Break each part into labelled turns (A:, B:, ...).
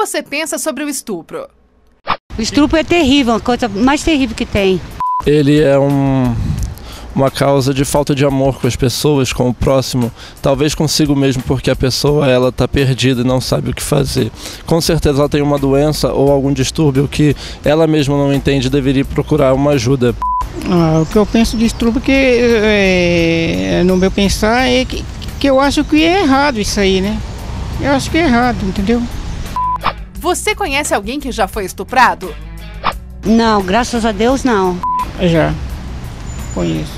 A: você pensa sobre o estupro?
B: O estupro é terrível, a coisa mais terrível que tem.
C: Ele é uma causa de falta de amor com as pessoas, com o próximo, talvez consigo mesmo, porque a pessoa ela está perdida e não sabe o que fazer. Com certeza ela tem uma doença ou algum distúrbio que ela mesma não entende e deveria procurar uma ajuda.
D: O que eu penso de estupro, no meu pensar, é que eu acho que é errado isso aí, né? Eu acho que é errado, entendeu?
A: Você conhece alguém que já foi estuprado?
B: Não, graças a Deus não.
D: Já conheço.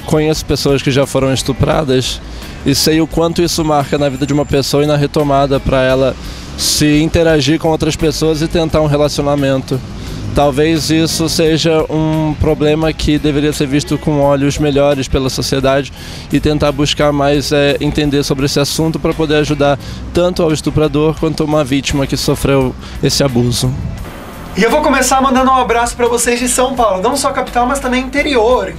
C: Conheço pessoas que já foram estupradas e sei o quanto isso marca na vida de uma pessoa e na retomada para ela se interagir com outras pessoas e tentar um relacionamento. Talvez isso seja um problema que deveria ser visto com olhos melhores pela sociedade e tentar buscar mais entender sobre esse assunto para poder ajudar tanto ao estuprador quanto a uma vítima que sofreu esse abuso.
E: E eu vou começar mandando um abraço para vocês de São Paulo, não só capital, mas também interior,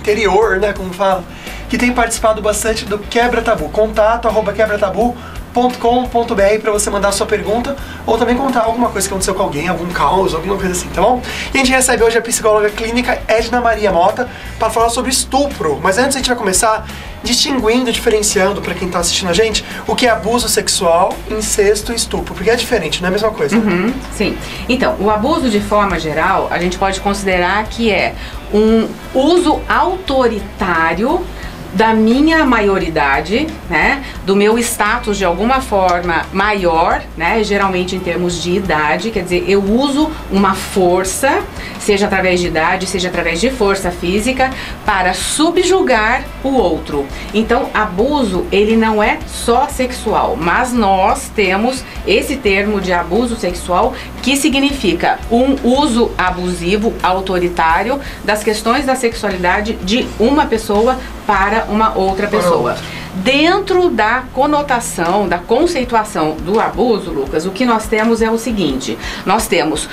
E: né, como fala, que tem participado bastante do Quebra Tabu. contato@quebratabu.com.br para você mandar a sua pergunta ou também contar alguma coisa que aconteceu com alguém, algum caos, alguma coisa assim, tá bom? E a gente recebe hoje a psicóloga clínica Edna Maria Mota para falar sobre estupro. Mas antes a gente vai começar distinguindo, diferenciando para quem está assistindo a gente o que é abuso sexual, incesto e estupro, porque é diferente, não é a mesma coisa.
F: Sim. Então, o abuso de forma geral, a gente pode considerar que é um uso autoritário da minha maioridade, né, do meu status de alguma forma maior, né, geralmente em termos de idade, quer dizer, eu uso uma força, seja através de idade, seja através de força física, para subjugar o outro. Então, abuso, ele não é só sexual, mas nós temos esse termo de abuso sexual que significa um uso abusivo, autoritário, das questões da sexualidade de uma pessoa para uma outra pessoa. Dentro da conotação, da conceituação do abuso, Lucas, o que nós temos é o seguinte: nós temos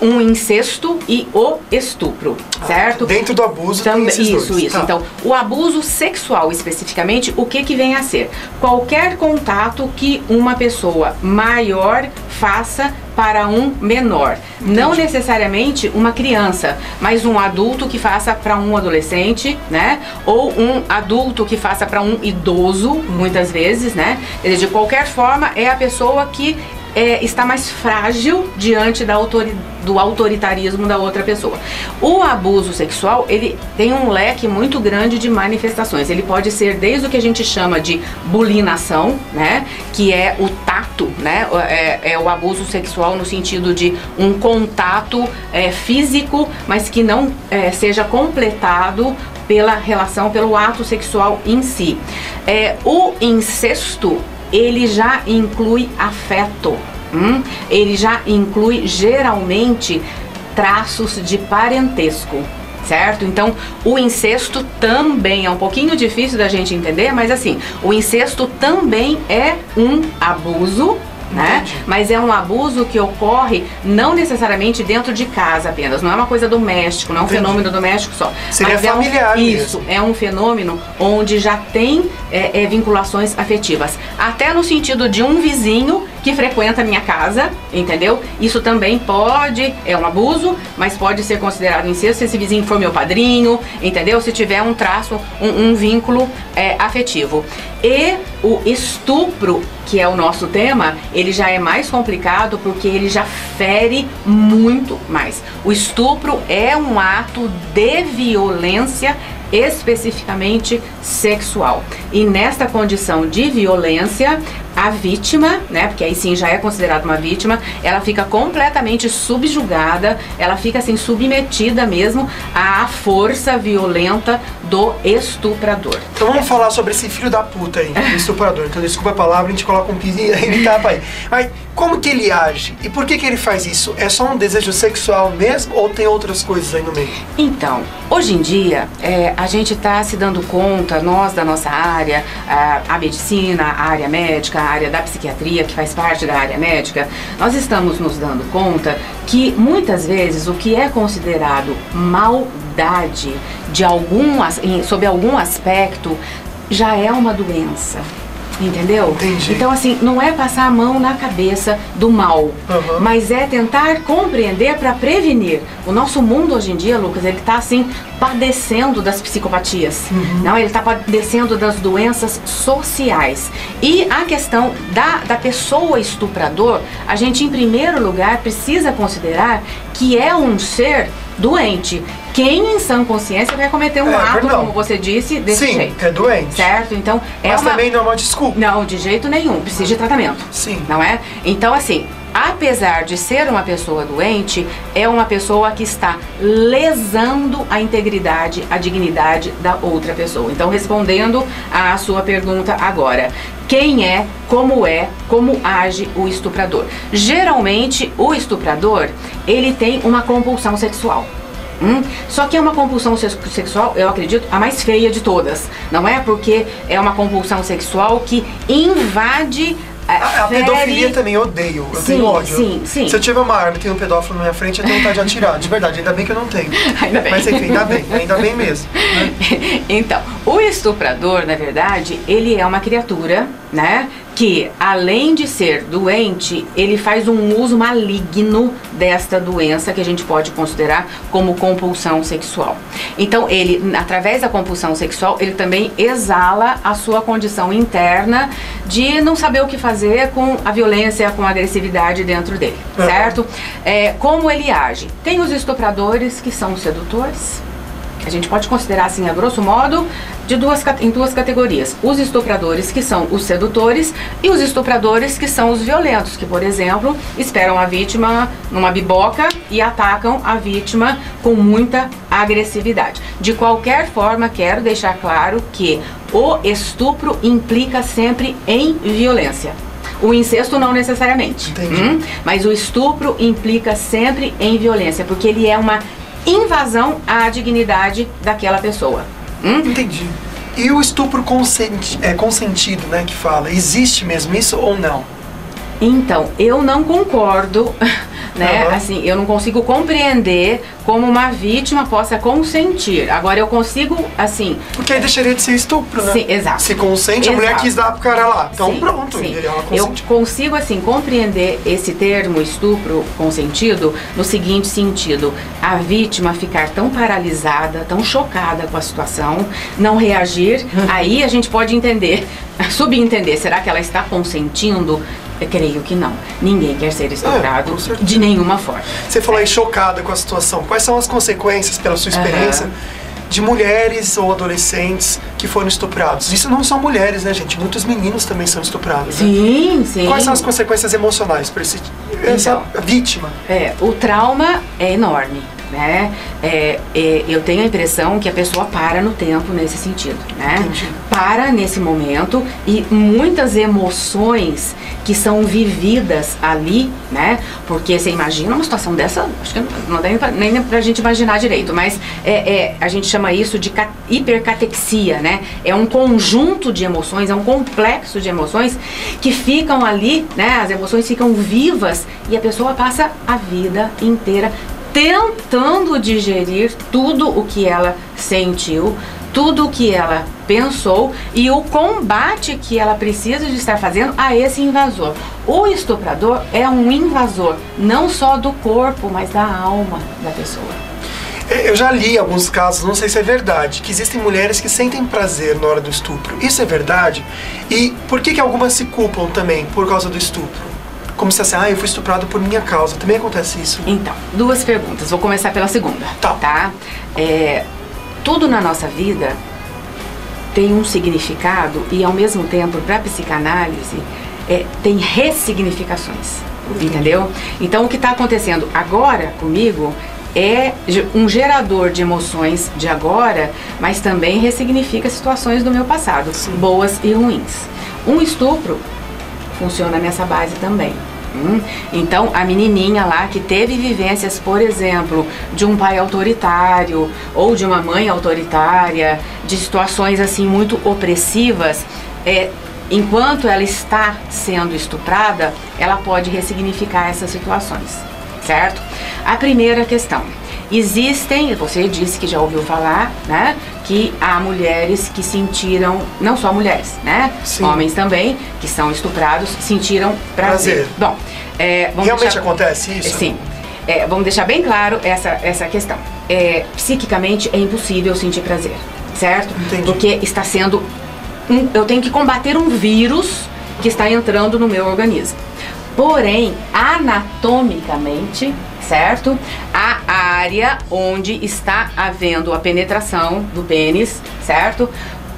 F: um incesto e o estupro, certo?
E: Dentro do abuso tem esses dois.
F: Isso. Tá. Então, o abuso sexual especificamente, o que vem a ser? Qualquer contato que uma pessoa maior faça para um menor. Entendi. Não necessariamente uma criança, mas um adulto que faça para um adolescente, né? Ou um adulto que faça para um idoso, muitas vezes, né? Quer dizer, de qualquer forma, é a pessoa que está mais frágil diante do autoritarismo da outra pessoa. O abuso sexual, ele tem um leque muito grande de manifestações. Ele pode ser desde o que a gente chama de bulinação, né, que é o tato, né, é o abuso sexual no sentido de um contato físico, mas que não seja completado pela relação, pelo ato sexual em si. O incesto, ele já inclui afeto, ele já inclui geralmente traços de parentesco, certo? Então, o incesto também é um pouquinho difícil da gente entender, mas assim, o incesto também é um abuso, né? Mas é um abuso que ocorre não necessariamente dentro de casa apenas, não é uma coisa doméstica, não é um fenômeno doméstico só.
E: Seria
F: mas
E: familiar
F: isso, é um fenômeno onde já tem vinculações afetivas, até no sentido de um vizinho que frequenta a minha casa, entendeu? Isso também é um abuso, mas pode ser considerado incesto se esse vizinho for meu padrinho, entendeu? Se tiver um traço, um vínculo afetivo. E o estupro, que é o nosso tema, ele já é mais complicado porque ele já fere muito mais. O estupro é um ato de violência especificamente sexual. E nesta condição de violência, a vítima, né, porque aí sim já é considerada uma vítima, ela fica completamente subjugada, ela fica assim submetida mesmo à força violenta do estuprador.
E: Então vamos falar sobre esse filho da puta aí, o estuprador. Então desculpa a palavra, a gente coloca um piso e ele tapa aí. Mas como que ele age? E por que ele faz isso? É só um desejo sexual mesmo ou tem outras coisas aí no meio?
F: Então, hoje em dia, a gente está se dando conta, nós da nossa área, a medicina, a área médica, a área da psiquiatria, que faz parte da área médica, nós estamos nos dando conta que muitas vezes o que é considerado maldade sob algum aspecto já é uma doença. Entendeu?
E: Entendi.
F: Então, assim, não é passar a mão na cabeça do mal,
E: Uhum.
F: mas é tentar compreender para prevenir. O nosso mundo hoje em dia, Lucas, ele tá assim, padecendo das psicopatias. Não, ele tá padecendo das doenças sociais. E a questão da pessoa estuprador, a gente, em primeiro lugar, precisa considerar que é um ser doente. Quem em sã consciência vai cometer um ato,
E: perdão.
F: como você disse, desse
E: Sim,
F: jeito.
E: é doente.
F: Certo? Então, é
E: Mas
F: uma...
E: também não é uma desculpa.
F: Não, de jeito nenhum. Precisa de tratamento.
E: Sim.
F: Não é? Então, assim, apesar de ser uma pessoa doente, é uma pessoa que está lesando a integridade, a dignidade da outra pessoa. Então, respondendo à sua pergunta agora, quem é, como age o estuprador? Geralmente, o estuprador, ele tem uma compulsão sexual. Só que é uma compulsão sexual, eu acredito, a mais feia de todas. Não é? Porque é uma compulsão sexual que invade...
E: A pedofilia também eu odeio, eu tenho ódio.
F: Sim.
E: Se eu tiver uma arma e tem um pedófilo na minha frente, eu tenho vontade de atirar, de verdade, ainda bem que eu não tenho.
F: Ainda bem.
E: Mas enfim, ainda bem mesmo. Né?
F: Então, o estuprador, na verdade, ele é uma criatura, né, que além de ser doente, ele faz um uso maligno desta doença que a gente pode considerar como compulsão sexual. Então, ele, através da compulsão sexual, ele também exala a sua condição interna de não saber o que fazer com a violência, com a agressividade dentro dele, certo? Como ele age? Tem os estupradores que são sedutores. A gente pode considerar, assim, a grosso modo, em duas categorias. Os estupradores, que são os sedutores, e os estupradores, que são os violentos, que, por exemplo, esperam a vítima numa biboca e atacam a vítima com muita agressividade. De qualquer forma, quero deixar claro que o estupro implica sempre em violência. O incesto não necessariamente.
E: Entendi.
F: Mas o estupro implica sempre em violência, porque ele é uma invasão à dignidade daquela pessoa.
E: Entendi. E o estupro consentido, né, que fala, existe mesmo isso ou não?
F: Então, eu não concordo, né?
E: Uhum.
F: Assim, eu não consigo compreender como uma vítima possa consentir. Agora, eu consigo, assim...
E: Porque aí deixaria de ser estupro, né?
F: Sim, exato.
E: Se consente, a mulher
F: Exato.
E: quis dar pro cara lá. Então
F: Sim,
E: pronto,
F: sim.
E: ela
F: Eu
E: consentiu.
F: consigo, assim, compreender esse termo estupro consentido no seguinte sentido: a vítima ficar tão paralisada, tão chocada com a situação, não reagir. Aí a gente pode entender, subentender, será que ela está consentindo? Eu creio que não. Ninguém quer ser estuprado
E: com certeza.
F: de nenhuma forma.
E: Você falou aí chocada com a situação. Quais são as consequências, pela sua experiência, de mulheres ou adolescentes que foram estuprados? Isso não são mulheres, né, gente? Muitos meninos também são estuprados. Né?
F: Sim, sim.
E: Quais são as consequências emocionais para essa vítima?
F: O trauma é enorme, né? Eu tenho a impressão que a pessoa para no tempo nesse sentido, né?
E: Entendi.
F: Para nesse momento e muitas emoções que são vividas ali, né? Porque você imagina uma situação dessa, acho que não dá nem pra gente imaginar direito, mas a gente chama isso de hipercatexia, né? É um conjunto de emoções, é um complexo de emoções que ficam ali, né? As emoções ficam vivas e a pessoa passa a vida inteira tentando digerir tudo o que ela sentiu, tudo o que ela pensou e o combate que ela precisa de estar fazendo a esse invasor. O estuprador é um invasor, não só do corpo, mas da alma da pessoa.
E: Eu já li alguns casos, não sei se é verdade, que existem mulheres que sentem prazer na hora do estupro. Isso é verdade? E por que algumas se culpam também por causa do estupro? Como se assim, eu fui estuprado por minha causa. Também acontece isso?
F: Então, duas perguntas. Vou começar pela segunda.
E: Tá.
F: Tudo na nossa vida tem um significado e, ao mesmo tempo, para a psicanálise, tem ressignificações. Entendeu? Então, o que está acontecendo agora comigo é um gerador de emoções de agora, mas também ressignifica situações do meu passado, boas e ruins. Um estupro funciona nessa base também. Então, a menininha lá que teve vivências, por exemplo, de um pai autoritário ou de uma mãe autoritária, de situações assim muito opressivas, enquanto ela está sendo estuprada, ela pode ressignificar essas situações, certo? A primeira questão, Existem, você disse que já ouviu falar, né? Que há mulheres que sentiram, não só mulheres, né?
E: Sim.
F: Homens também, que são estuprados, sentiram prazer. Bom, vamos
E: Realmente acontece isso?
F: Sim. Vamos deixar bem claro essa questão. Psiquicamente é impossível sentir prazer, certo?
E: Entendi.
F: Porque está sendo... eu tenho que combater um vírus que está entrando no meu organismo. Porém, anatomicamente, certo? A área onde está havendo a penetração do pênis, certo?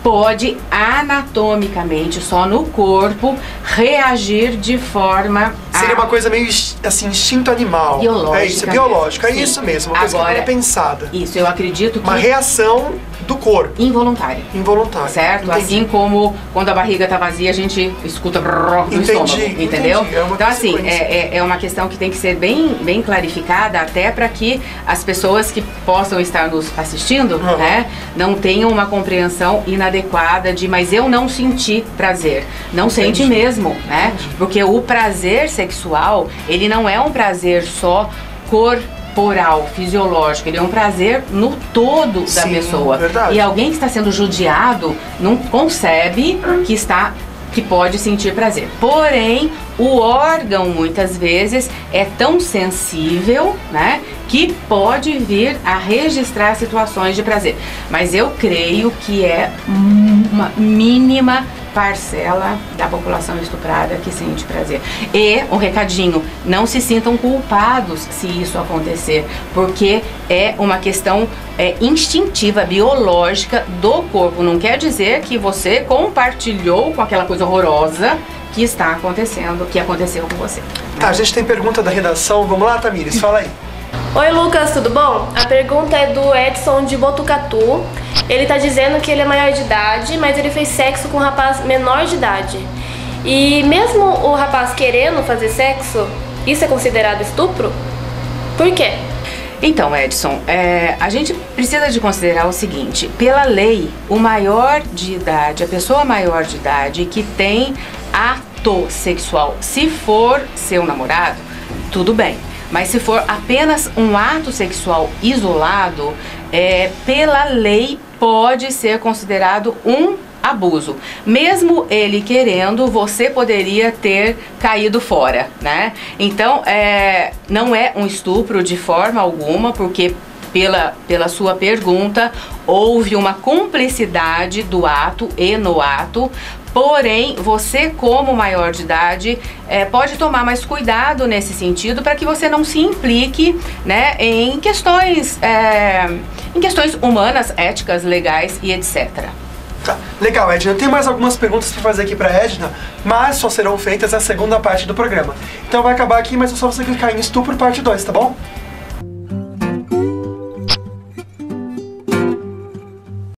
F: Pode anatomicamente, só no corpo, reagir de forma...
E: Seria uma coisa meio assim, instinto animal.
F: Biológica.
E: É isso, é biológico, é
F: Sim.
E: isso mesmo, uma coisa que não é pensada.
F: Isso, eu acredito que...
E: Uma reação do corpo.
F: Involuntária.
E: Involuntária.
F: Certo?
E: Entendi.
F: Assim como quando a barriga tá vazia, a gente escuta brrr no estômago, entendeu?
E: Entendi. É uma
F: então assim,
E: consequência.
F: é uma questão que tem que ser bem clarificada, até para que as pessoas que possam estar nos assistindo, né, não tenham uma compreensão inadequada de, mas eu não senti prazer. Não sente mesmo, né? Porque o prazer sexual, ele não é um prazer só corporal, fisiológico, ele é um prazer no todo da pessoa.
E: Verdade.
F: E alguém que está sendo judiado não concebe que pode sentir prazer. Porém, o órgão muitas vezes é tão sensível, né, que pode vir a registrar situações de prazer. Mas eu creio que é uma mínima parcela da população estuprada que sente prazer. E um recadinho, não se sintam culpados se isso acontecer, porque é uma questão instintiva, biológica do corpo. Não quer dizer que você compartilhou com aquela coisa horrorosa que está acontecendo, que aconteceu com você.
E: Tá, a gente tem pergunta da redação. Vamos lá, Tamires, fala aí.
G: Oi, Lucas, tudo bom? A pergunta é do Edson de Botucatu. Ele tá dizendo que ele é maior de idade, mas ele fez sexo com um rapaz menor de idade. E mesmo o rapaz querendo fazer sexo, isso é considerado estupro? Por quê?
F: Então, Edson, a gente precisa de considerar o seguinte: pela lei, o maior de idade, a pessoa maior de idade que tem ato sexual, se for seu namorado, tudo bem. Mas se for apenas um ato sexual isolado, pela lei pode ser considerado um abuso. Mesmo ele querendo, você poderia ter caído fora, né? Então, não é um estupro de forma alguma, porque pela sua pergunta, houve uma cumplicidade do ato e no ato. Porém, você como maior de idade pode tomar mais cuidado nesse sentido para que você não se implique, né, em questões humanas, éticas, legais e etc.
E: Tá. Legal, Edna. Tem mais algumas perguntas para fazer aqui para Edna, mas só serão feitas na segunda parte do programa. Então vai acabar aqui, mas é só você clicar em estupro parte 2, tá bom?